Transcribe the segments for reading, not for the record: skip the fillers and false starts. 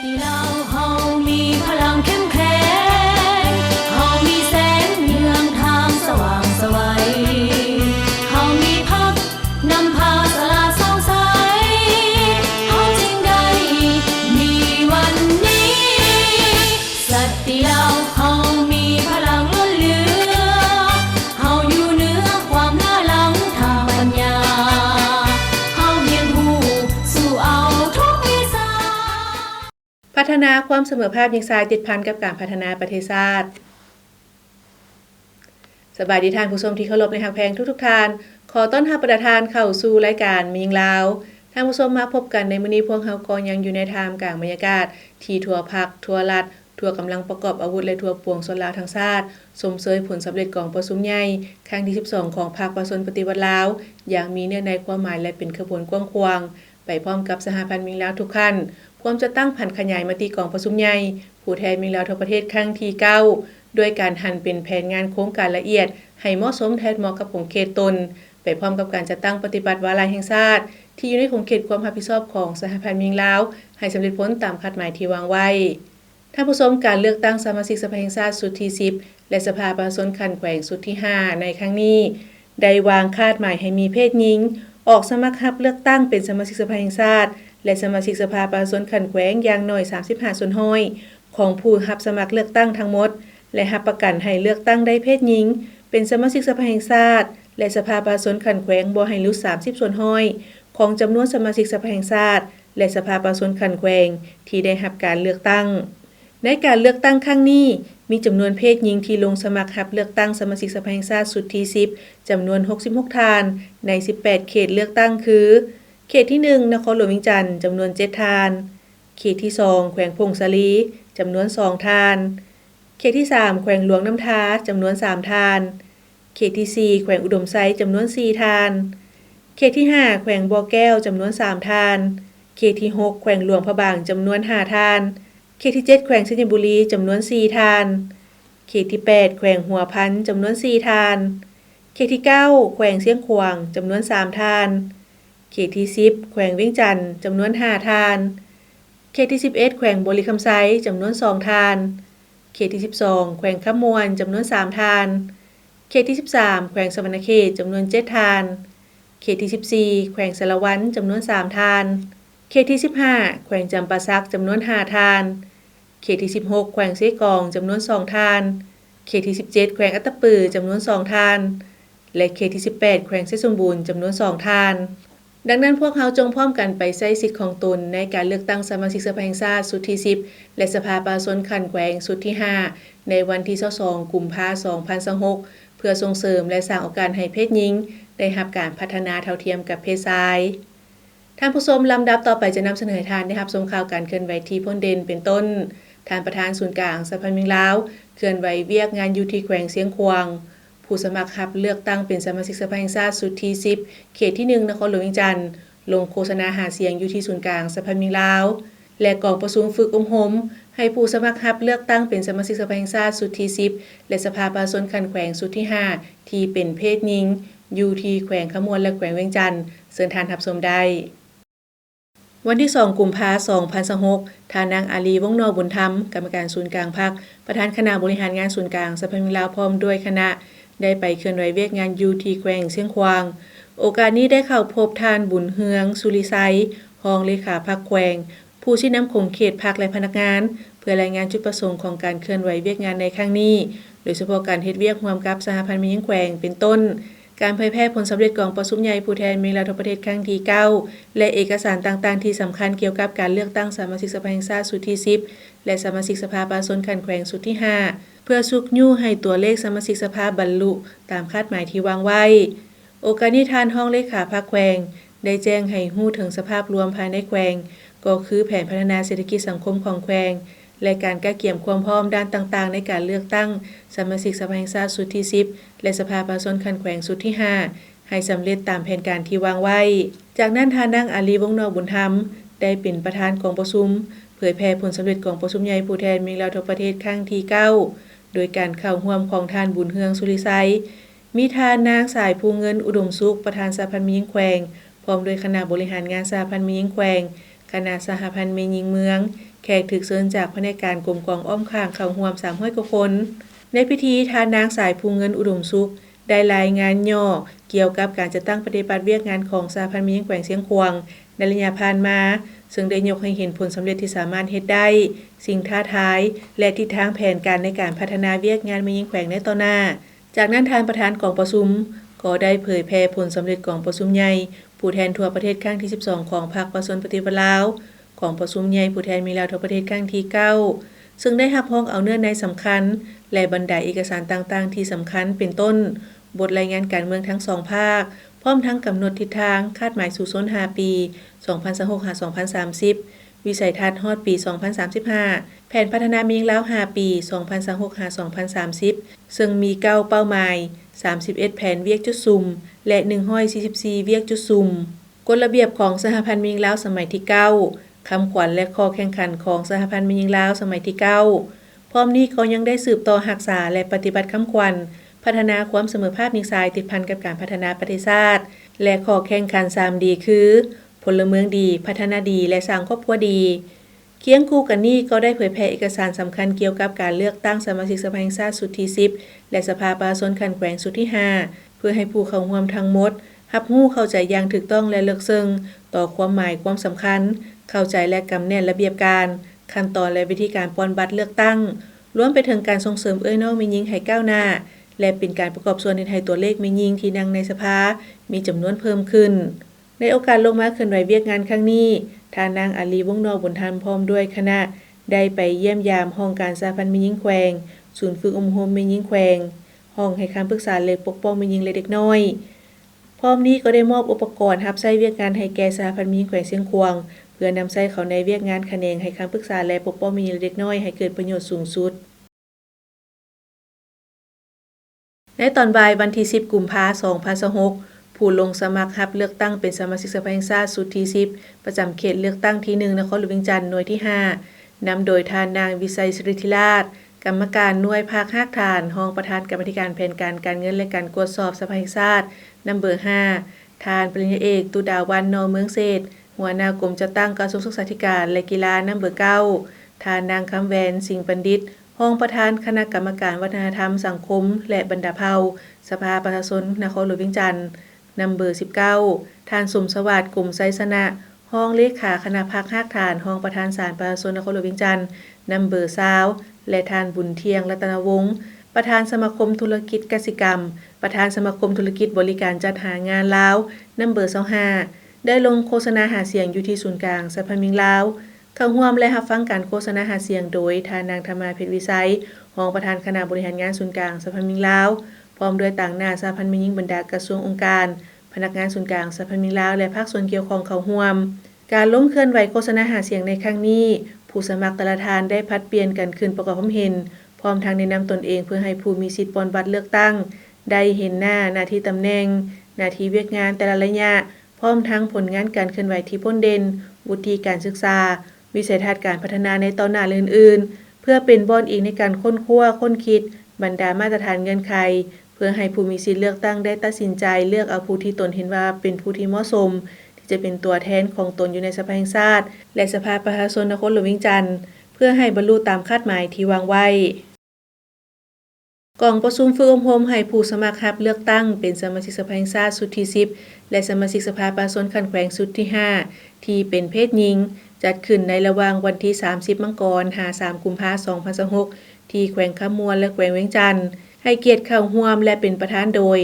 ที่เราเฮามีพลังเข้มแข็งเฮามีแสงเยืองทางสว่างไสวเฮามีพักนำพาสลาดส่องใสเฮาจึงได้มีวันนี้สัตย์ที่เราเฮามีพลังล้นเหลือเฮาอยู่เหนือความล้าหลังทางปัญญาเฮาเรียนรู้สู่เอาทุกวิชาพัฒนาความเสมอภาคหญิงชายติดพันกับการพัฒนาประเทศชาติสบายดีท่านผู้ชมที่เคารพในฮักแพงทุกท่านขอต้อนรับประธานเข้าสู่รายการมีหญิงลาวท่านผู้ชมมาพบกันในมื้อนี้พวกเราก็ยังอยู่ในท่ามกลางบรรยากาศที่ทั่วภาคทั่วรัฐทั่วกำลังประกอบอาวุธและทั่วปวงชนลาวทั้งชาติสมเสยผลสำเร็จกองประชุมใหญ่ครั้งที่12ของภาคประชาชนปฏิวัติลาวอย่างมีเนื้อในความหมายและเป็นขบวนกว้างขวางไปพร้อมกับสหพันธ์หญิงลาวทุกขั้นพร้อมจะตั้งผันขยายมติกองประชุมใหญ่ผู้แทนหญิงลาวทั่วประเทศครั้งที่9ด้วยการหั่นเป็นแผนงานโครงการละเอียดให้เหมาะสมแทนเหมาะกับของเขตตนไปพร้อมกับการจัดตั้งปฏิบัติวาระแห่งชาติที่อยู่ในของเขตความรับผิดชอบของสหพันธ์หญิงลาวให้สำเร็จผลตามคาดหมายที่วางไว้ท่านผู้ชมการเลือกตั้งสมาชิกสภาแห่งชาติสุดที่10และสภาประชาชนคันแขวงสุดที่5ในครั้งนี้ได้วางคาดหมายให้มีเพศหญิงออกสมัครรับเลือกตั้งเป็นสมาชิกสภาแห่งชาติและสมาชิกสภาประชาชนคันแขวงอย่างน้อย35%ของผู้รับสมัครเลือกตั้งทั้งหมดและรับประกันให้เลือกตั้งได้เพศหญิงเป็นสมาชิกสภาแห่งชาติและสภาประชาชนคันแขวงบ่ให้ลุ30%ของจำนวนสมาชิกสภาแห่งชาติและสภาประชาชนคันแขวงที่ได้รับการเลือกตั้งในการเลือกตั้งครั้งนี้มีจำนวนเพศหญิงที่ลงสมัครรับเลือกตั้งสมาชิกสภาแห่งชาติสุดที่10จำนวน66ท่านใน18เขตเลือกตั้งคือเขตที่1นครหลวงวิงจันทน์จำนวน7ท่านเขตที่2แขวงพงศาลีจำนวน2ท่านเขตที่3แขวงหลวงน้ำทาจำนวน3ท่านเขตที่4แขวงอุดมไซจำนวน4ท่านเขตที่5แขวงบ่อแก้วจำนวน3ท่านเขตที่6แขวงหลวงพระบางจำนวน5ท่านเขตที่7แขวงสัญบุรีจำนวน4ท่านเขตที่8แขวงหัวพันจำนวน4ท่านเขตที่9แขวงเสียงขวางจำนวน3ท่านเขตที่10แขวงเวียงจันทน์จำนวน5ท่านเขตที่11แขวงบริคำไซจำนวน2ท่านเขตที่12แขวงคำมวนจำนวน3ท่านเขตที่13แขวงสวรรณเขตจำนวน7ท่านเขตที่14แขวงสารวันจำนวน3ท่านเขตที่15แขวงจำปาสักจำนวน5ท่านเขตที่16แขวงเสกองจำนวน2ท่านเขตที่17แขวงอัตตปือจำนวน2ท่านและเขตที่18แขวงเสสมบูรณ์จำนวน2ท่านดังนั้นพวกเราจงพร้อมกันไปใช้สิทธิ์ของตนในการเลือกตั้งสมาชิกสภาแห่งชาติสุดที่10และสภาประชาชนคันแขวงสุดที่5ในวันที่22กุมภาพันธ์2026เพื่อส่งเสริมและสร้างโอกาสให้เพศหญิงได้รับการพัฒนาเท่าเทียมกับเพศชายท่านผู้ชมลำดับต่อไปจะนำเสนอให้ท่านได้รับชมข่าวการเคลื่อนไหวที่พ้นเด่นเป็นต้นท่านประธานศูนย์กลางสภาหญิงลาวเคลื่อนไหวเวียกงานอยู่ที่แขวงเสียงขวางผู้สมัครรับเลือกตั้งเป็นสมาชิกสภาแห่งชาติสุดที่10เขตที่1นครหลวงวิงจันทน์ลงโฆษณาหาเสียงอยู่ที่ศูนย์กลางสภาหญิงลาวและกองประชุมฝึกอบรมให้ผู้สมัครรับเลือกตั้งเป็นสมาชิกสภาแห่งชาติสุดที่10และสภาประชาชนคันแขวงสุดที่5ที่เป็นเพศหญิงอยู่ที่แขวงขมวนและแขวงเวียงจันทน์เชิญท่านรับชมได้วันที่2กุมภาพันธ์2026ท่านนางอาลีวงศ์นอบุญธรรมกรรมการศูนย์กลางพรรคประธานคณะบริหารงานศูนย์กลางสภาหญิงลาวพร้อมด้วยคณะได้ไปเคลื่อนไหวเวียกงานอยู่ที่แขวงเสียงขวางโอกาสนี้ได้เข้าพบท่านบุญเฮืองสุริไซรองเลขาพรรคแขวงผู้ชี้นำของเขตพรรคและพนักงานเพื่อรายงานจุดประสงค์ของการเคลื่อนไหวเวียกงานในครั้งนี้โดยเฉพาะการเฮ็ดเวียกร่วมกับสหพันธ์หญิงแขวงเป็นต้นการเผยแพร่ผลสำเร็จกองประชุมใหญ่ผู้แทนหญิงลาวทั่วประเทศครั้งที่9และเอกสารต่างๆที่สำคัญเกี่ยวกับการเลือกตั้งสมาชิกสภาแห่งชาติสุดที่10และสมาชิกสภาประชาชนคันแขวงสุดที่5เพื่อสุกยู่ให้ตัวเลขสมาชิกสภาบรรลุตามคาดหมายที่วางไว้โอกาสนี้ท่านห้องเลขาพรรคแขวงได้แจ้งให้ฮู้ถึงสภาพรวมภายในแขวงก็คือแผนพัฒนาเศรษฐกิจสังคมของแขวงและการก้าวเกี่ยมความพร้อมด้านต่างๆในการเลือกตั้งสมาชิกสภาแห่งชาติสุดที่10และสภาประชาชนคันแขวงสุดที่5ให้สำเร็จตามแผนการที่วางไว้จากนั้นท่านนางอาลีวงศ์นอบุญธรรมได้เป็นประธานกองประชุมเผยแพร่ผลสำเร็จกองประชุมใหญ่ผู้แทนหญิงลาวทั่วประเทศครั้งที่9โดยการเข้าร่วมของท่านบุญเฮืองสุริไซมีท่านนางสายภูเงินอุดมสุขประธานสหพันธ์หญิงแขวงพร้อมด้วยคณะบริหารงานสหพันธ์หญิงแขวงคณะสหพันธ์หญิงเมืองแข แขกถึกเชิญจากแผนกการกรมกองอ้อมข้างเข้าร่วม300กว่าคนในพิธีทานนางสายภูเงินอุดมสุขได้รายงานย่อเกี่ยวกับการจัดตั้งปฏิบัติเวียกงานของสหพันธ์แม่หญิงแขวงเสียงขวางในระยะผ่านมาซึ่งได้ยกให้เห็นผลสำเร็จที่สามารถเฮ็ดได้สิ่งท้าทายและทิศทางแผนการในการพัฒนาเวียกงานแม่หญิงแขวงในต่อหน้าจากนั้นทานประธานกองประชุมก็ได้เผยแพร่ผลสำเร็จกองประชุมใหญ่ผู้แทนทั่วประเทศครั้งที่12ของพรรคประชาชนปฏิวัติลาวของประชุมใหญ่ผู้แทนมีลาวทั่วประเทศครั้งที่9ซึ่งได้รับรองเอาเนื้อในสำคัญและบรรดาเอกสารต่างๆที่สำคัญเป็นต้นบทรายงานการเมืองทั้ง2ภาคพร้อมทั้งกำหนดทิศทางคาดหมายสู่โซน5 ปี 2026-2030 วิสัยทัศน์ฮอดปี 2035 แผนพัฒนาแม่หญิงลาว 5 ปี 2026-2030 ซึ่งมี9เป้าหมาย 31 แผนเวียกจุดซุ่มและ144เวียกจุดซุ่มกฎระเบียบของสหพันธ์แม่หญิงลาวสมัยที่ 9 คำขวัญและข้อแข่งขันของสหพันธ์แม่หญิงลาวสมัยที่ 9 พร้อมนี้ก็ยังได้สืบต่อรักษาและปฏิบัติคำขวัญพัฒนาความเสมอภาคนิสัยติดพันกับการพัฒนาประเทศชาติและข้อแข่งขัน 3D คือพลเมืองดีพัฒนาดีและสร้างครอบครัวดีเคียงคู่กันนี้ก็ได้เผยแพร่เอกสารสำคัญเกี่ยวกับการเลือกตั้งสมาชิกสภาแห่งชาติสุดที่10และสภาประชาชนคันแขวงสุดที่5เพื่อให้ผู้เข้าร่วมทั้งหมดรับรู้เข้าใจอย่างถูกต้องและลึกซึ้งต่อความหมายความสำคัญเข้าใจและกำแน่นระเบียบการขั้นตอนและวิธีการปอนบัตรเลือกตั้งรวมไปถึงการส่งเสริมน้องแม่หญิงให้ก้าวหน้าและเป็นการประกอบส่วนในไทยตัวเลขแม่หญิงที่นั่งในสภามีจำนวนเพิ่มขึ้นในโอกาสลงมาเคลื่อนไหวเวียกงานครั้งนี้ท่านนางอาลีวงนอกบุญทันพร้อมด้วยคณะได้ไปเยี่ยมยามห้องการสหพันธ์แม่หญิงแขวงศูนย์ฝึกอบรมแม่หญิงแขวงห้องให้คำปรึกษาและปกป้องแม่หญิงและเด็กน้อยพร้อมนี้ก็ได้มอบอุปกรณ์รับใช้เวียกงานให้แก่สหพันธ์แม่หญิงแขวงเสียงขวางเพื่อนำใช้เขาในเวียกงานแขนงให้คำปรึกษาและปกป้องแม่หญิงและเด็กน้อยให้เกิดประโยชน์สูงสุดในตอนบ่ายวันที่10กุมภาพันธ์2026ผู้ลงสมัครรับเลือกตั้งเป็นสมาชิกสภาแห่งชาติสุดที่10ประจำเขตเลือกตั้งที่1นครหลวงเวียงจันทน์หน่วยที่5นำโดยท่านนางวิไสศิริธิราชกรรมการหน่วยภาครากฐานรองประธานกรรมาธิการแผนการเงินและการตรวจสอบสภาแห่งชาตินำเบอร์5ท่านปริญญาเอกตุดาวันนเมืองเศรษฐ์หัวหน้ากรมจัดตั้งกระทรวงศึกษาธิการและกีฬานำเบอร์9ท่านนางคำแวนสิงห์บัณฑิตรองประธานคณะกรรมการวัฒนธรรมสังคมและบรรดาเผ่าสภาประชาชนนครหลวงเวียงจันทน์นำเบอร์19ท่านสมสวัสดิ์กลุ่มไซสนะห้องเลขาคณะพรรครากฐานห้องประธานศาลประชาชนนครหลวงเวียงจันทน์นำเบอร์20และท่านบุญเทียงรัตนวงศ์ประธานสมาคมธุรกิจกสิกรรมประธานสมาคมธุรกิจบริการจัดหางานลาวนำเบอร์25ได้ลงโฆษณาหาเสียงอยู่ที่ศูนย์กลางสภาแม่หญิงลาวเข้าร่วมและรับฟังการโฆษณาหาเสียงโดยท่านนางธรรมาเพชรวิไสรองประธานคณะบริหารงานศูนย์กลางสภาแม่หญิงลาวพร้อมด้วยต่างหน้าสหพันธ์แม่หญิงบรรดากระทรวงองค์การพนักงานศูนย์กลางสหพันธ์แม่หญิงลาวและภาคส่วนเกี่ยวข้องเข้าร่วมการล้มเคลื่อนไหวโฆษณาหาเสียงในครั้งนี้ผู้สมัครแต่ละท่านได้ผลัดเปลี่ยนกันขึ้นประกอบความเห็นพร้อมทั้งแนะนำตนเองเพื่อให้ผู้มีสิทธิ์ปอนบัตรเลือกตั้งได้เห็นหน้าที่ตำแหน่งหน้าที่เวียกงานแต่ละระยะพร้อมทั้งผลงานการเคลื่อนไหวที่พ้นเด่นวุฒิการศึกษาวิสัยทัศน์การพัฒนาในต่อหน้าอื่นๆเพื่อเป็นบ่อนอีกในการค้นคว้าค้นคิดบรรดามาตรฐานเงื่อนไขเพื่อให้ผู้มีสิทธิ์เลือกตั้งได้ตัดสินใจเลือกเอาผู้ที่ตนเห็นว่าเป็นผู้ที่เหมาะสมที่จะเป็นตัวแทนของตนอยู่ในสภาแห่งชาติและสภาประชาชนนครหลวงเวียงจันทน์เพื่อให้บรรลุตามคาดหมายที่วางไว้กองประชุมฝึกอบรมให้ผู้สมัครรับเลือกตั้งเป็นสมาชิกสภาแห่งชาติสุดที่10และสมาชิกสภาประชาชนคันแขวงสุดที่5ที่เป็นเพศหญิงจัดขึ้นในระหว่างวันที่30มังกร3กุมภาพันธ์2026ที่แขวงคำมวลและแขวงเวียงจันทน์ให้เกียรติเข้าร่วมและเป็นประธานโดย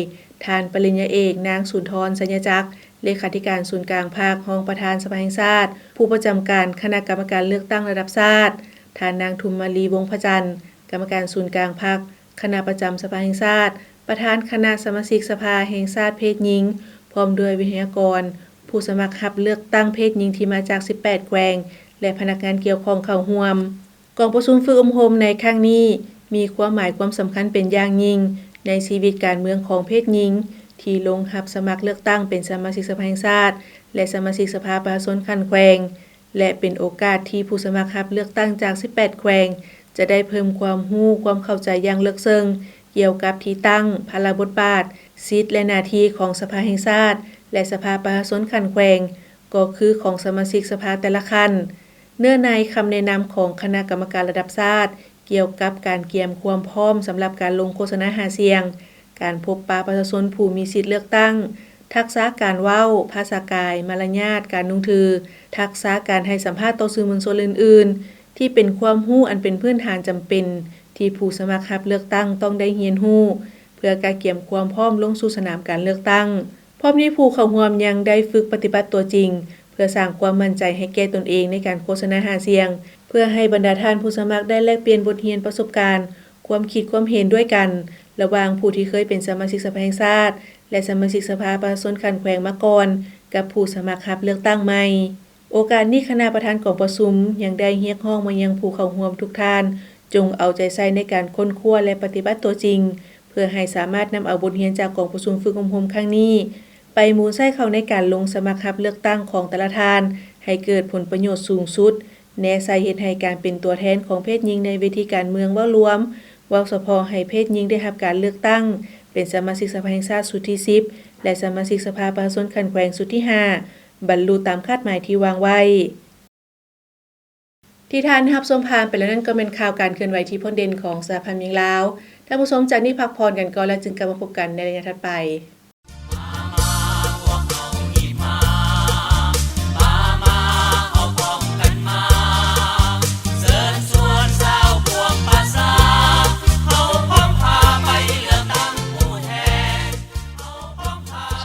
ท่านปริญญาเอกนางสุนทรสัญญจักรเลขาธิการศูนย์กลางภาครองประธานสภาแห่งชาติผู้ประจำการคณะกรรมการเลือกตั้งระดับชาติท่านนางทุมมาลีวงศ์พจันทร์กรรมการศูนย์กลางภาคคณะประจำสภาแห่งชาติประธานคณะสมาชิกสภาแห่งชาติเพศหญิงพร้อมด้วยวิทยากรผู้สมัครรับเลือกตั้งเพศหญิงที่มาจาก18แขวงและพนักงานเกี่ยวข้องเข้าร่วมกองประชุมฝึกอบรมในครั้งนี้มีความหมายความสำคัญเป็นอย่างยิ่งในชีวิตการเมืองของเพศหญิงที่ลงรับสมัครเลือกตั้งเป็นสมาชิกสภาแห่งชาติและสมาชิกสภาประชาชนคันแขวงและเป็นโอกาสที่ผู้สมัครรับเลือกตั้งจาก18แขวงจะได้เพิ่มความรู้ความเข้าใจอย่างลึกซึ้งเกี่ยวกับที่ตั้งภาระบทบาทสิทธิและหน้าที่ของสภาแห่งชาติและสภาประชาชนคันแขวงก็คือของสมาชิกสภาแต่ละคัน เนื้อในคำแนะนำของคณะกรรมการระดับชาติเกี่ยวกับการเตรียมความพร้อมสำหรับการลงโฆษณาหาเสียงการพบปะประชาชนผู้มีสิทธิ์เลือกตั้งทักษะการเว้าภาษากายมารยาทการนุ่งถือทักษะการให้สัมภาษณ์ต่อสื่อมวลชนอื่นๆที่เป็นความรู้อันเป็นพื้นฐานจำเป็นที่ผู้สมัครรับเลือกตั้งต้องได้เรียนรู้เพื่อการเตรียมความพร้อมลงสู่สนามการเลือกตั้งพร้อมนี้ผู้เข้าร่วมยังได้ฝึกปฏิบัติตัวจริงเพื่อสร้างความมั่นใจให้แก่ตนเองในการโฆษณาหาเสียงเพื่อให้บรรดาท่านผู้สมัครได้แลกเปลี่ยนบทเรียนประสบการณ์ความคิดความเห็นด้วยกันระหว่างผู้ที่เคยเป็นสมาชิกสภาแห่งชาติและสมาชิกสภาประชาชนขันแขวงมาก่อนกับผู้สมัครรับเลือกตั้งใหม่โอกาสนี้คณะประธานกองประชุมยังได้เรียกร้องมายังผู้เข้าร่วมทุกท่านจงเอาใจใส่ในการค้นคว้าและปฏิบัติตัวจริงเพื่อให้สามารถนำเอาบทเรียนจากกองประชุมฝึกอบรมครั้งนี้ไปมูลใช้เข้าในการลงสมัครรับเลือกตั้งของแต่ละท่านให้เกิดผลประโยชน์สูงสุดแน่ใส่เฮ็ดให้การเป็นตัวแทนของเพศหญิงในเวทีการเมืองเว้ารวมเว้าเฉพาะให้เพศหญิงได้รับการเลือกตั้งเป็นสมาชิกสภาแห่งชาติสุดที่10และสมาชิกสภาประชาชนขันแขวงสุดที่5บรรลุตามคาดหมายที่วางไว้ที่ท่านรับชมผ่านไปแล้วนั่นก็เป็นข่าวการเคลื่อนไหวที่พ้นเด่นของสหพันธ์หญิงลาวท่านผู้ชมจากนี้พักพรกันก่อนแล้วจึงกลับมาพบกันในระยะถัดไป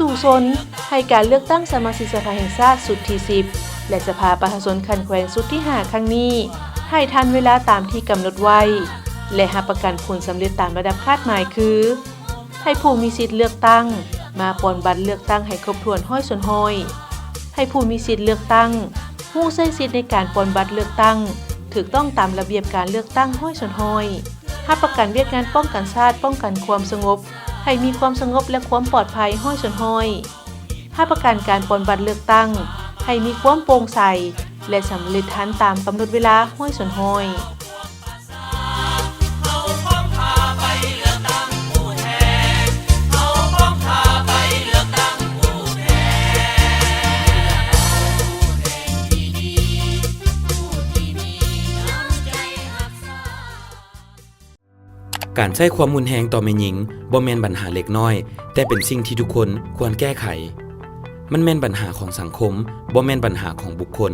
สู่ซนให้การเลือกตั้งสมาชิกสภาแห่งชาติสุดที่10และสภาประชาชนขันแขวงสุดที่5ครั้งนี้ให้ทันเวลาตามที่กำหนดไว้และรับประกันผลสำเร็จตามระดับคาดหมายคือให้ผู้มีสิทธิ์เลือกตั้งมาปอนบัตรเลือกตั้งให้ครบถ้วน100 ส่วน100ให้ผู้มีสิทธิ์เลือกตั้งผู้ใช้สิทธิ์ในการปอนบัตรเลือกตั้งถูกต้องตามระเบียบการเลือกตั้ง100 ส่วน100รับประกันเวียกงานป้องกันชาติป้องกันความสงบให้มีความสงบและความปลอดภัย100 ส่วน100รับประกันการปอนบัตรเลือกตั้งให้มีความโปร่งใสและสำเร็จทันตามกำหนดเวลา100 ส่วน100การใช้ความรุนแรงต่อแม่หญิงบ่แม่นปัญหาเล็กน้อยแต่เป็นสิ่งที่ทุกคนควรแก้ไขมันแม่นปัญหาของสังคมบ่แม่นปัญหาของบุคคล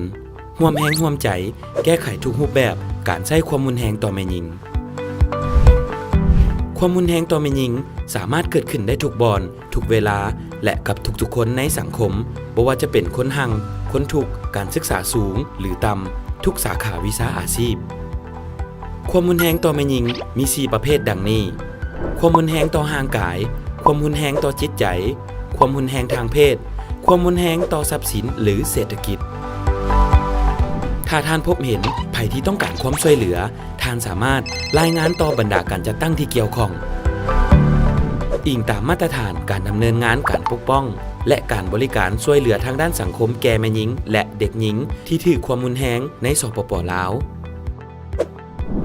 ร่วมแรงร่วมใจแก้ไขทุกรูปแบบการใช้ความรุนแรงต่อแม่หญิงความรุนแรงต่อแม่หญิงสามารถเกิดขึ้นได้ทุกบอนทุกเวลาและกับทุกๆคนในสังคมบ่ว่าจะเป็นคนหังคนทุกข์การศึกษาสูงหรือต่ำทุกสาขาวิชาอาชีพความรุนแรงต่อแม่หญิงมี4ประเภทดังนี้ความรุนแรงต่อร่างกายความรุนแรงต่อจิตใจความรุนแรงทางเพศความรุนแรงต่อทรัพย์สินหรือเศรษฐกิจถ้าท่านพบเห็นภัยที่ต้องการความช่วยเหลือท่านสามารถรายงานต่อบรรดาการจัดตั้งที่เกี่ยวข้องอิงตามมาตรฐานการดำเนินงานการปกป้องและการบริการช่วยเหลือทางด้านสังคมแก่แม่หญิงและเด็กหญิงที่ถูกความรุนแรงในสปป.ลาว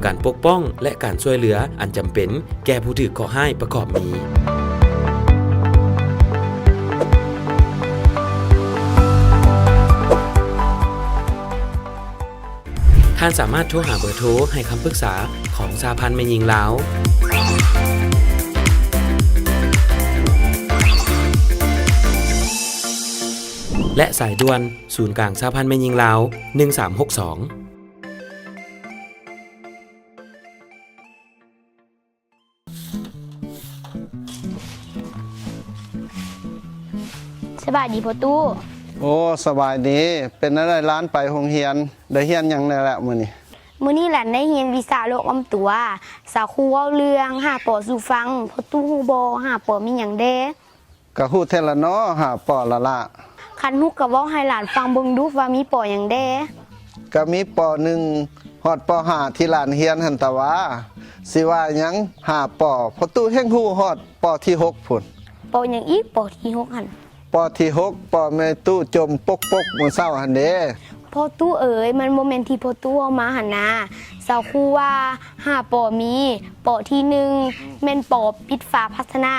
การปกป้องและการช่วยเหลืออันจำเป็นแก่ผู้ถูกก่อร้ายประกอบมีท่านสามารถโทรหาเบอร์โทรให้คำปรึกษาของสหพันธ์แม่หญิงลาวและสายด่วนศูนย์กลางสหพันธ์แม่หญิงลาว1362สบายดีพ่อตู้โอ้สบายดีเป็นอะไรร้านไปโรงเรียนได้เรียนหยังได้ละมื้อนี้หลานได้เรียนวิชาโลกอำตัวสาครูเว้าเรื่องหาปอสู่ฟังพ่อตู้ฮู้บ่หาปอมีหยังเด้ก็ฮู้แท้ละเนาะหาปอละละคันฮู้ก็เว้าให้หลานฟังเบิ่งดูว่ามีปอหยังเด้ก็มีป.1 ฮอดป.5 ที่หลานเรียนหั่นตะว่าสิว่าหยังหาปอพ่อตู้แฮ่งฮู้ฮอดปอที่6พุ่นปอหยังอีกปอที่6หั่นปอที่6ปอแม่ตู้จมปกมื้อเช้าหั่นเด้พ่อตู้เอ๋ยมันบ่แม่นที่พ่อตู้เอามาหั่นนะสาวครูว่า5ปอมีปอที่1แม่นปอปิดฝาพัฒนา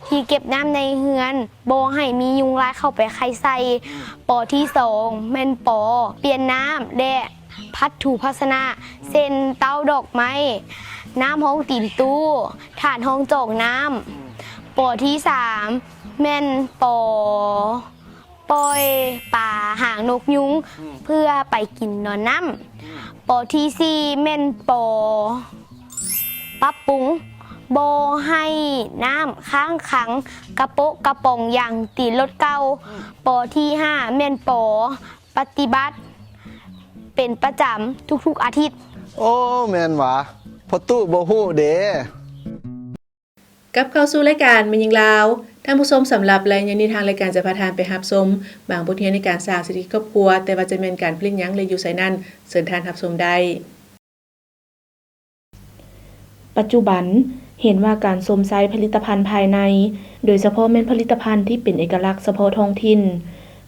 ที่เก็บน้ำในเฮือนบ่ให้มียุงลายเข้าไปไข่ใส่ปอที่2แม่นปอเปลี่ยนน้ำและ พัดถูพัสนะเส้นเต้าดอกไม้น้ำห้องตีนตู้ฐานห้องโจกน้ำปอที่3แม่นปอปล่อยป่าหางนกยุงเพื่อไปกินนอนน้ำปอที่4แม่นปอปรับปรุงโบให้น้ำค้างขังกระโปะกระป๋องอย่างตีรถเก่าปอที่5แม่นปอปฏิบัติเป็นประจำทุกๆอาทิตย์ โอ้แม่นหวะพอตู้บ่ฮู้เด้ กลับเข้าสู่รายการแม่นยิงลาวท่านผู้ชมสำหรับรายงานนี้ทางรายการจะพาทานไปรับชมบางบทเรียนในการสร้างเศรษฐกิจครอบครัวแต่ว่าจะเป็นการผลิตหยังเลยอยู่ไสนั้นเชิญทานรับชมได้ปัจจุบันเห็นว่าการสวมใส่ผลิตภัณฑ์ภายในโดยเฉพาะแม่นผลิตภัณฑ์ที่เป็นเอกลักษณ์เฉพาะท้องถิ่น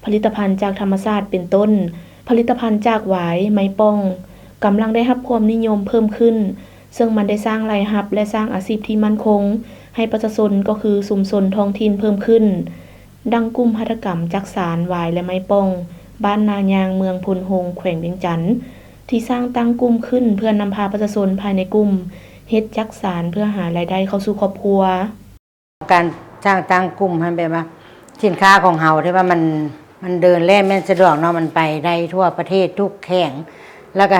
ผลิตภัณฑ์จากธรรมชาติเป็นต้นผลิตภัณฑ์จากหวายไม้ป้องกำลังได้รับความนิยมเพิ่มขึ้นซึ่งมันได้สร้างรายรับและสร้างอาชีพที่มั่นคงให้ประชาชนก็คือชุมชนท้องถิ่นเพิ่มขึ้นดังกลุ่มหัตถกรรมจักสานหวายและไม้ป้องบ้านนายางเมืองพลหงส์แขวงเวียงจันทน์ที่สร้างตั้งกลุ่มขึ้นเพื่อนำพาประชาชนภายในกลุ่มเฮ็ดจักสานเพื่อหารายได้เข้าสู่ครอบครัวการสร้างตั้งกลุ่มให้แบบว่าสินค้าของเฮาที่ว่ามันเดินแล่นแม่นสะดวกเนาะมันไปได้ทั่วประเทศทุกแห่งแล้วก็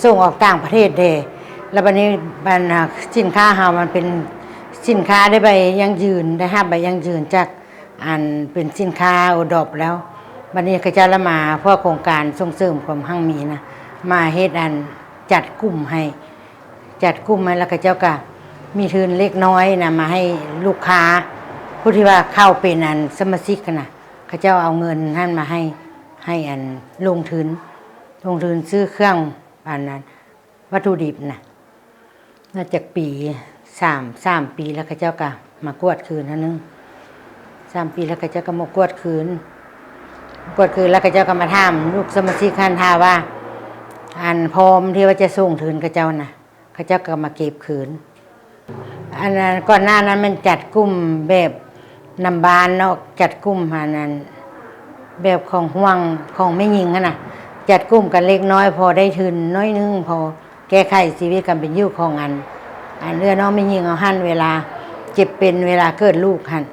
ส่งออกต่างประเทศเด้แล้วบัดนี้มันสินค้าเฮามันเป็นสินค้าได้ใบยั่งยืนได้รับใบยั่งยืนจากเป็นสินค้าโอดอปแล้วบัดนี้เขาจะละมาพวกโครงการส่งเสริมความมั่งมีนะมาเฮ็ดจัดกลุ่มให้แล้วก็เจ้าก็มีทุนเล็กน้อยนะมาให้ลูกค้าผู้ที่ว่าเข้าเป็นสมาชิกกันนะเขาเจ้าเอาเงินนั่นมาให้ลงทุนซื้อเครื่องนั้นวัตถุดิบนะน่าจะปี3 ปีแล้วเขาเจ้าก็มากวดคืนนึง3 ปีแล้วเขาเจ้าก็มากวดคืนแล้วเขาเจ้าก็มาถามลูกสมาชิกท่านท่าว่าพร้อมที่ว่าจะส่งทุนเขาเจ้านะเขาเจ้าก็มาเก็บคืนนั้นก่อนหน้านั้นมันจัดกลุ่มแบบนำบานเนาะจัดกลุ่มนั้นแบบของห่วงของไม่ยิงนะจัดกลุ่มกันเล็กน้อยพอได้ทุนน้อยนึงพอแก้ไขชีวิตกันเป็นอยู่ของเรือน้องไม่ยิงเอาหั่นเวลาเจ็บเป็นเวลาเกิดลูกหั่น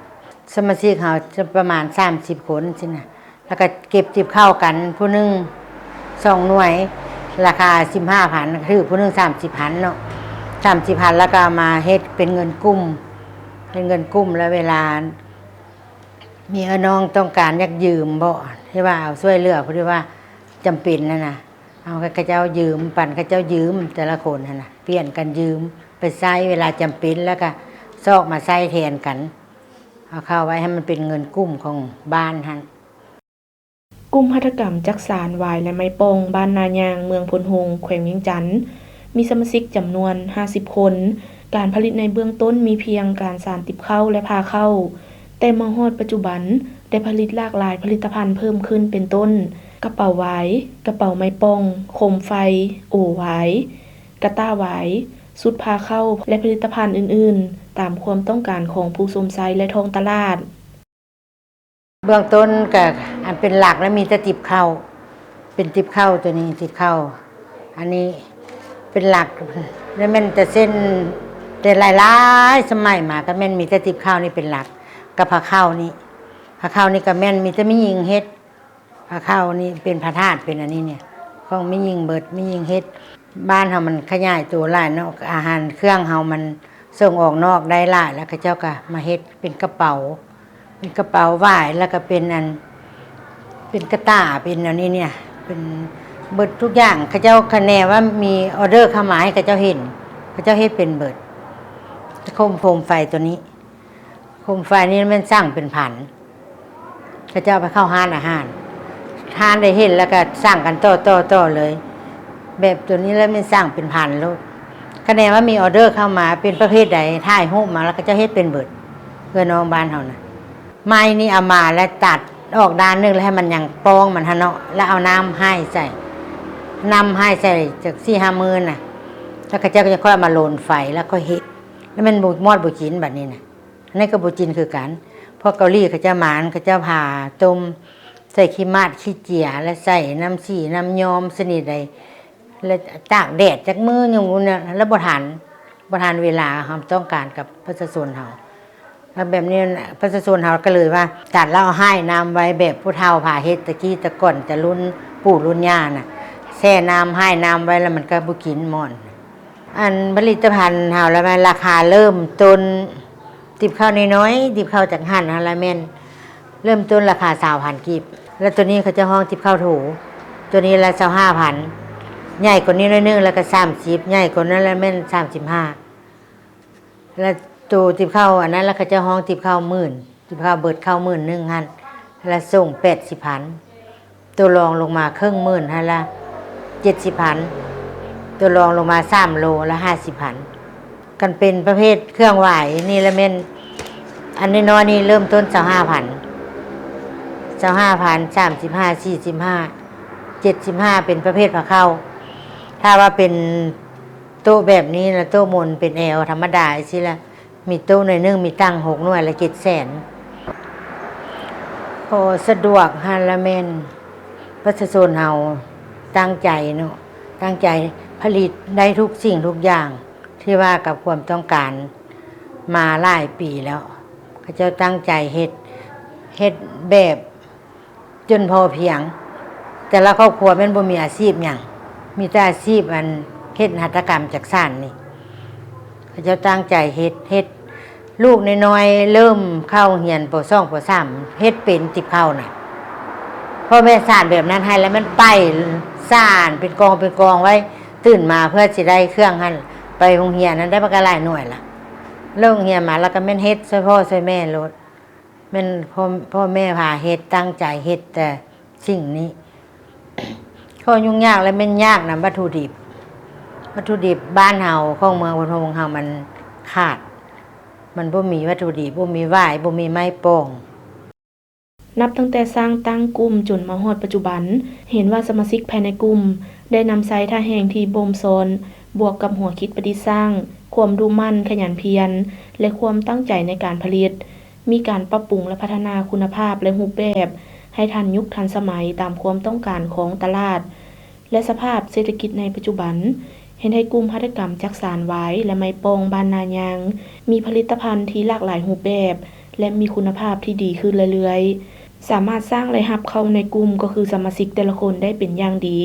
สมาชิกเขาจะประมาณ30 คนสินะแล้วก็เก็บจิบเข้ากันผู้นึง2 หน่วยราคา 15,000 คือผู้นึง30,000เนาะ30,000แล้วก็มาเฮ็ดเป็นเงินกุ้มแล้วเวลามีน้องต้องการอยากยืมบ่ที่ว่าเอาช่วยเหลือเพราะว่าจำเป็นนะเอาเขาเจ้ายืมปั่นเขาเจ้ายืมแต่ละคนนะเปลี่ยนกันยืมไปใช้เวลาจำเป็นแล้วก็ซอกมาใช้แทนกันเอาเข้าไว้ให้มันเป็นเงินกุ้มของบ้านหั่นกลุ่มหัตถกรรมจักสานหวายและไม้ป้องบ้านนายางเมืองพลหงส์แขวงเวียงจันทน์มีสมาชิกจำนวน50 คนการผลิตในเบื้องต้นมีเพียงการสานติบเข้าและพาเข้าแต่มาฮอดปัจจุบันได้ผลิตหลากหลายผลิตภัณฑ์เพิ่มขึ้นเป็นต้นกระเป๋าหวายกระเป๋าไม้ป้องโคมไฟโอ่หวายกระต้าหวายสุดพาเข้าและผลิตภัณฑ์อื่นๆตามความต้องการของผู้สวมใช้และท้องตลาดเบื้องต้นก็เป็นหลักแล้วมีแต่ติบเข้าเป็นติบเข้าตัวนี้ติบเข้าอันนี้เป็นหลักแล้วมันแต่เส้นแต่หลายๆสมัยมาก็แม่นมีแต่ติบเข้านี่เป็นหลักกับผ้าเข้านี่ก็แม่นมีแต่ไม่ยิงเฮ็ดผ้าเข้านี่เป็นพระธาตุเป็นอันนี้เนี่ยของไม่ยิงเบิดไม่ยิงเฮ็ดบ้านเฮามันขยายตัวหลายเนาะอาหารเครื่องเฮามันส่งออกนอกได้หลายแล้วก็เจ้าก็มาเฮ็ดเป็นกระเป๋าหวายแล้วก็เป็นเป็นกระต้าเป็นอันนี้เนี่ยเป็นเบิดทุกอย่างเขาเจ้าคะแนนว่ามีออเดอร์เข้ามาให้เขาเจ้าเห็นเขาเจ้าเฮ็ดเป็นเบิดโคมไฟตัวนี้โคมไฟนี่มันสร้างเป็นผันเขาเจ้าไปเข้าห้านอาหารได้เห็นแล้วก็สร้างกันต่อเลยแบบตัวนี้แล้วมันสร้างเป็นผันแล้วคะแนนว่ามีออเดอร์เข้ามาเป็นประเภทใดถ่ายรูปมาแล้วก็จะเฮ็ดเป็นเบิดเพื่อน้องบ้านเฮานะไม้นี่เอามาแล้วตัดออกด้านนึงแล้วให้มันยังปองมันเนาะแล้วเอาน้ำให้ใส่จาก4-5 มื้อน่ะแล้วก็เจ้าก็จะค่อยมาโลนไฟแล้วก็เฮ็ดแล้วมันมอดบุจินแบบนี้น่ะอันนี้ก็บุจินคือกันพวกเกาหลีเขาจะหมานเขาจะผ่าต้มใส่ขี้มาดขี้เจียและใส่น้ำสีน้ำยอมสนิทใด แล้วตากแดดจากมืออย่างนู้นเนี่ยแล้วบ่ทันเวลาเราต้องการกับประชาชนเราแล้วแบบนี้ประชาชนเราก็เลยว่าจัดแล้วเอาให้น้ำไว้แบบผู้เฒ่าผ่าเฮ็ดตะกี้ตะก่อนจะรุ่นปู่รุ่นย่าน่ะแช่น้ำให้น้ำไว้แล้วมันก็บ่กินหมอนอันผลิตภัณฑ์เฮาแล้วมันราคาเริ่มต้นติบข้าวน้อยๆติบข้าวจากหั่นหั่นละแม่นเริ่มต้นราคา 20,000 กีบแล้วตัวนี้เขาจะห้องติบข้าวโถตัวนี้ละ 25,000 ใหญ่กว่านี้น้อยนึงแล้วก็30ใหญ่กว่านั้นแล้วแม่น35แล้วตัวติบข้าวอันนั้นแล้วเขาจะห้องติบข้าว10,000ติบข้าวเบิดข้าว10,000หั่นแล้วส่ง 80,000 ตัวรองลงมาครึ่งหมื่นหั่นละ 70,000 ตัวรองลงมา3โลละ 50,000 กันเป็นประเภทเครื่องไหวนี่ละแม่นอันน้อยๆนี่เริ่มต้น 25,000 35,000 35 45 75เป็นประเภทผักเข้าถ้าว่าเป็นโต๊ะแบบนี้นะโต๊ะมนเป็นแอลธรรมดาสิละมีโต๊ะหน่อยนึงมีตั้ง6หน่วยละ700,000พอสะดวกฮันละแม่นประชาชนเฮาตั้งใจเนาะตั้งใจผลิตได้ทุกสิ่งทุกอย่างที่ว่ากับความต้องการมาหลายปีแล้วเขาเจ้าตั้งใจเฮ็ดแบบจนพอเพียงแต่ละครอบครัวแม่นบ่มีอาชีพหยังมีแต่อาชีพอันเฮ็ดหัตถกรรมจากสานนี่เขาเจ้าตั้งใจเฮ็ดลูกน้อยๆเริ่มเข้าเรียนป .2 ป .3 เฮ็ดเป็นติบเข้าน่ะพ่อแม่สานแบบนั้นให้แล้วมันไปสานเป็นกองไว้ตื่นมาเพื่อสิได้เครื่องหั่นไปโรงเรียนนั้นได้บักหลายหน่วยล่ะเลิกเรียนมาแล้วก็แม่นเฮ็ดช่วยพ่อช่วยแม่โลดแม่นพ่อแม่พาเฮ็ดตั้งใจเฮ็ดแต่สิ่งนี้ข้อยุ่งยากและแม่นยากนะวัตถุดิบบ้านเฮาของเมืองพนมเฮามันขาดมันบ่มีวัตถุดิบบ่มีหว้ายบ่มีไม้โป่ง นับตั้งแต่สร้างตั้งกลุ่มจนมาฮอดปัจจุบันเห็นว่าสมาชิกภายในกลุ่มได้นำไซท่าแห่งที่บ่มโซนบวกกับหัวคิดประดิษฐ์สร้างความดูมั่นขยันเพียรและความตั้งใจในการผลิตมีการปรับปรุงและพัฒนาคุณภาพและรูปแบบให้ทันยุคทันสมัยตามความต้องการของตลาดและสภาพเศรษฐกิจในปัจจุบันเห็นให้กลุ่มหัตถกรรมจักสานไว้และไม้โป่งบ้านนายางมีผลิตภัณฑ์ที่หลากหลายรูปแบบและมีคุณภาพที่ดีขึ้นเรื่อยๆสามารถสร้างรายรับเข้าในกลุ่มก็คือสมาชิกแต่ละคนได้เป็นอย่างดี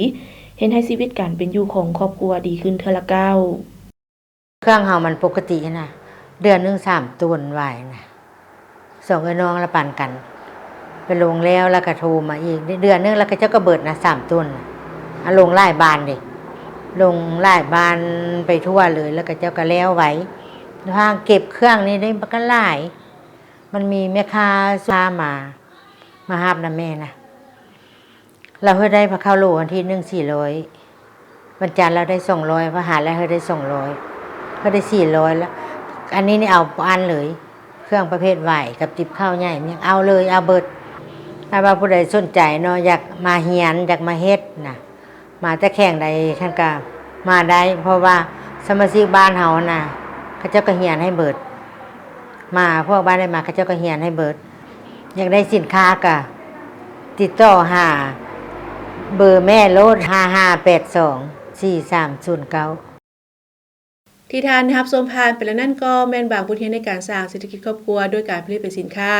เห็นให้ชีวิตการเป็นอยู่ของครอบครัวดีขึ้นเทื่อละก้าวเครื่องเฮามันปกตินะเดือนนึง3ตันไหวนะ2ไอ้น้องละปันกันไปลงแล้วก็โทรมาอีกเดือนนึงแล้วก็เจ้าก็เบิดนะ3ตันลงหลายบ้านดิลงหลายบ้านไปทั่วเลยแล้วก็เจ้าก็แล้วไว้ทางเก็บเครื่องนี่ได้บักหลายมันมีแม่ค้าซ่ามาหาบนะแม่นะเราเฮ็ดได้พระข้าวโลวันที่1 400วันจันทร์เราได้200พฤหัสแล้วเฮ็ดได้200ก็ได้400แล้วอันนี้นี่เอาอันเลยเครื่องประเภทไหวกับติบข้าวใหญ่เนี่ยเอาเลยเอาเบิดถ้าว่าผู้ใดสนใจเนาะอยากมาเฮียนอยากมาเฮ็ดนะมาแต่แข่งใดท่านก็มาได้เพราะว่าสมาชิกบ้านเฮาน่ะเขาเจ้าก็เฮียนให้เบิดมาพวกบ้านได้มาเขาเจ้าก็เฮียนให้เบิดอยากได้สินค้าก็ติดต่อหาเบอร์แม่โลด55824309ที่ทานรับชมผ่านไปแล้วนั่นก็แม่นบางบทเรียนในการสร้างเศรษฐกิจครอบครัวด้วยการผลิตเป็นสินค้า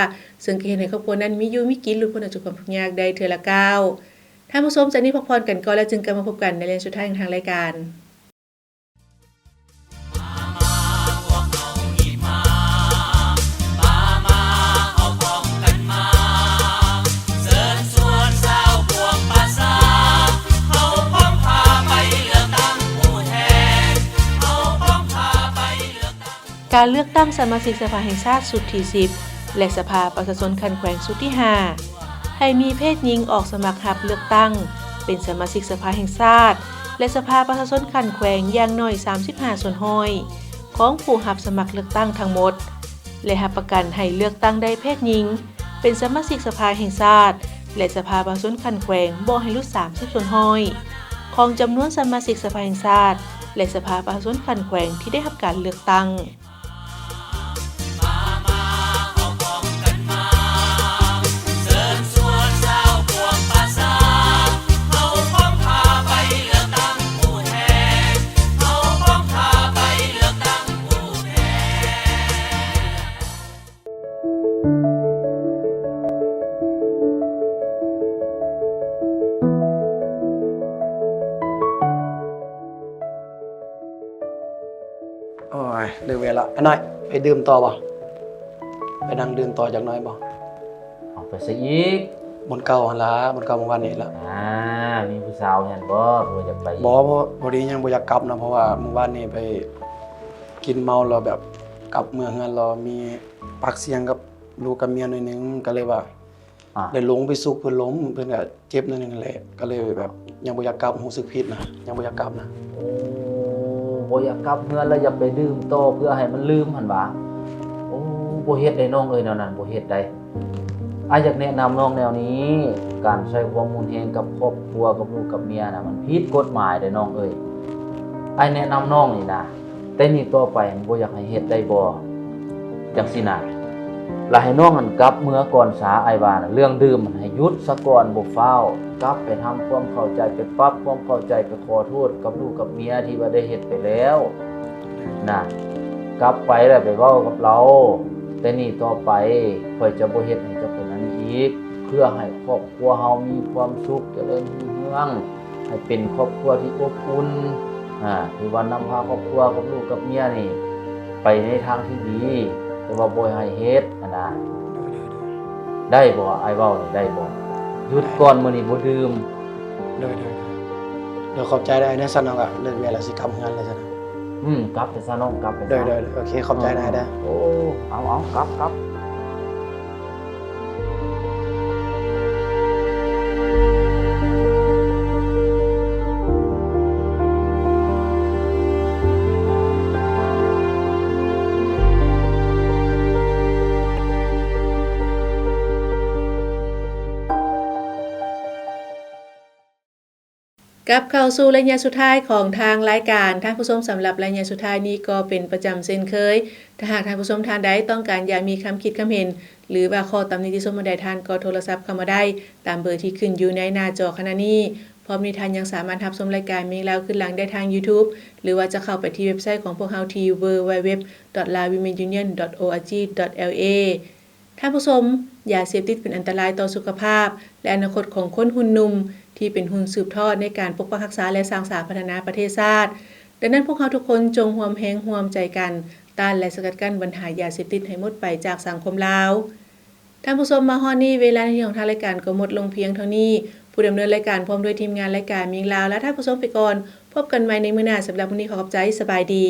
ซึ่งก็เห็นในครอบครัวนั้นมีอยู่มีกินหรือพ้นจากความทุกข์ยากได้เทื่อละก้าวท่านผู้ชมจากนี้พักผ่อนกันก่อนแล้วจึงกลับมาพบกันในเรื่องสุดท้ายของทางรายการการเลือกตั้งสมาชิกสภาแห่งชาติสุดที่10และสภาประชาชนคันแขวงสุดที่5ให้มีเพศหญิงออกสมัครรับเลือกตั้งเป็นสมาชิกสภาแห่งชาติและสภาประชาชนคันแขวงอย่างน้อย35ส่วนห้อยของผู้รับสมัครเลือกตั้งทั้งหมดและรับประกันให้เลือกตั้งได้เพศหญิงเป็นสมาชิกสภาแห่งชาติและสภาประชาชนคันแขวงบ่ให้หลุด30ส่วนห้อยของจำนวนสมาชิกสภาแห่งชาติและสภาประชาชนคันแขวงที่ได้รับการเลือกตั้ง โอ้ยเลิกเวลาอันน้อยไปดื่มต่อบ่ไปนั่งดื่มต่อจักหน่อยบ่ เอาไปซะอีก บนเก่าหั่นล่ะบนเก่าเมื่อวานนี้ล่ะ มีผู้สาวเห็นบ่บ่อยากไป บ่พอดียังบ่อยากกลับนะเพราะว่าเมื่อวานนี้ไปกินเมาแล้วแบบกลับเมืองเฮือนเรามีปากเสียงกับลูกกับเมียหน่อยนึงก็เลยว่า อ่ะ เลยลงไปซุกเพิ่นล้มเพิ่นก็เจ็บหน่อยนึงนั่นแหละก็เลยแบบยังบ่อยากกลับรู้สึกผิดนะยังบ่อยากกลับนะ โอ้บ่อยากกลับเฮือนแล้วอยากไปดื่มต่อเพื่อให้มันลืมหั่นว่าโอ้บ่เฮ็ดได้น้องเอ้ยแนวนั้นบ่เฮ็ดได้อยากแนะนำน้องแนวนี้ การใช้ความรุนแรงกับครอบครัวกับลูกกับเมียน่ะมันผิดกฎหมายเด้น้องเอ้ยแนะนำน้องนี่นะแต่นี่ต่อไปมันบ่อยากให้เฮ็ดได้บ่จังซี่น่ะแล้วให้น้องมันกลับเมื่อก่อนสาว่าน่ะเรื่องดื่มมันให้หยุดซะก่อนบ่ฟ้าวกลับไปทำความเข้าใจไปปรับความเข้าใจไปขอโทษกับลูกกับเมียที่ว่าได้เฮ็ดไปแล้วนะกลับไปแล้วไปเว้ากับเราแต่นี่ต่อไปค่อยจะบ่เฮ็ดให้เจ้าเป็นอันนี้อีกเพื่อให้ครอบครัวเฮามีความสุขเจริญรุ่งเรืองให้เป็นครอบครัวที่อบอุ่นที่ว่านำพาครอบครัวกับลูกกับเมียนี่ไปในทางที่ดีแต่ว่าบ่ให้เฮ็ดนะได้บ่อ้ายเว้านี่ได้บ่หยุดก่อนมื้อนี้บ่ดื่ม เด้อเดี๋ยวขอบใจได้นะซั่นเนาะก็เลิกเวลาสิกลับเฮือนเลยซั่นนะ กลับไปซะน้องกลับไปซะ เด้อโอเคขอบใจได้เด้อ โอ้เอากลับ กลับเข้าสู่ระยะสุดท้ายของทางรายการท่านผู้ชมสำหรับระยะสุดท้ายนี้ก็เป็นประจำเช่นเคยถ้าหากท่านผู้ชมท่านใดต้องการอยากมีคำคิดคำเห็นหรือว่าข้อตำหนิที่ชมมาได้ท่านก็โทรศัพท์เข้ามาได้ตามเบอร์ที่ขึ้นอยู่ในหน้าจอขณะนี้พร้อมนี้ท่านยังสามารถรับชมรายการมีแล้วขึ้นหลังได้ทาง YouTube หรือว่าจะเข้าไปที่เว็บไซต์ของพวกเราที่ www.lawomenunion.org.la ท่านผู้ชมยาเสพติดเป็นอันตรายต่อสุขภาพและอนาคตของคนหุ่นนุ่มที่เป็นหุ้นสืบทอดในการปกปักรักษาและสร้างสรรค์พัฒนาประเทศชาติดังนั้นพวกเราทุกคนจงร่วมแรงร่วมใจกันต้านและสกัดกั้นปัญหายาเสพติดให้หมดไปจากสังคมลาวท่านผู้ชมมาฮอดนี้เวลาที่ของทางรายการก็หมดลงเพียงเท่านี้ผู้ดำเนินรายการพร้อมด้วยทีมงานรายการมิงลาวและท่านผู้ชมไปก่อนพบกันใหม่ในมื้อหน้าสำหรับวันนี้ขอขอบใจสบายดี